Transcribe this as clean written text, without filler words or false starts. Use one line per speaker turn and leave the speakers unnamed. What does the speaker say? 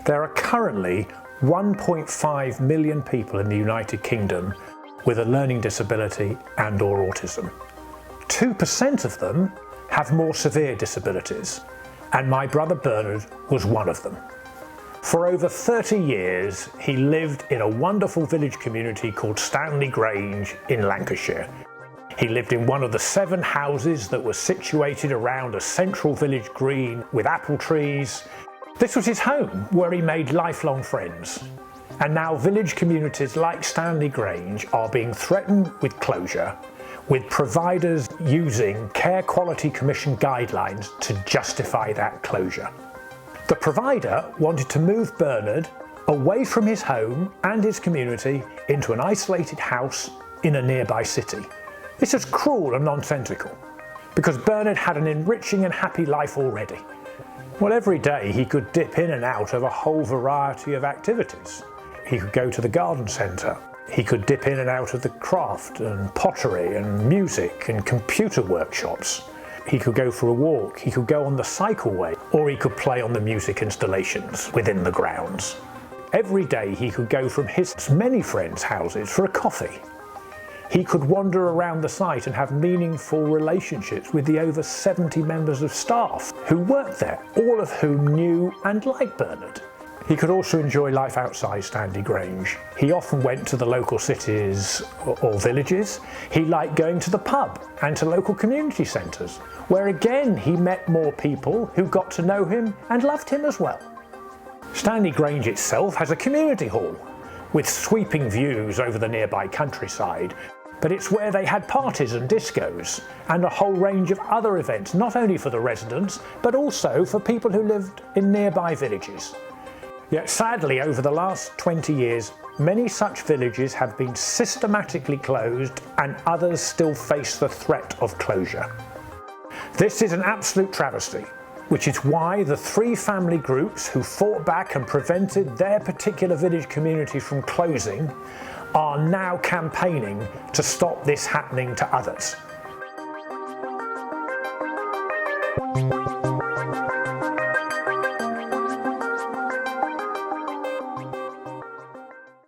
There are currently 1.5 million people in the United Kingdom with a learning disability and/or autism. 2% of them have more severe disabilities, and my brother Bernard was one of them. For over 30 years, he lived in a wonderful village community called Stanley Grange in Lancashire. He lived in one of the 7 houses that were situated around a central village green with apple trees. This was his home, where he made lifelong friends. And now village communities like Stanley Grange are being threatened with closure, with providers using Care Quality Commission guidelines to justify that closure. The provider wanted to move Bernard away from his home and his community into an isolated house in a nearby city. This is cruel and nonsensical, because Bernard had an enriching and happy life already. Well, every day he could dip in and out of a whole variety of activities. He could go to the garden centre. He could dip in and out of the craft and pottery and music and computer workshops. He could go for a walk, he could go on the cycleway, or he could play on the music installations within the grounds. Every day he could go from his many friends' houses for a coffee. He could wander around the site and have meaningful relationships with the over 70 members of staff who worked there, all of whom knew and liked Bernard. He could also enjoy life outside Stanley Grange. He often went to the local cities or villages. He liked going to the pub and to local community centres, where again he met more people who got to know him and loved him as well. Stanley Grange itself has a community hall with sweeping views over the nearby countryside, but it's where they had parties and discos and a whole range of other events, not only for the residents but also for people who lived in nearby villages. Yet sadly, over the last 20 years, many such villages have been systematically closed and others still face the threat of closure. This is an absolute travesty, which is why the 3 family groups who fought back and prevented their particular village community from closing are now campaigning to stop this happening to others.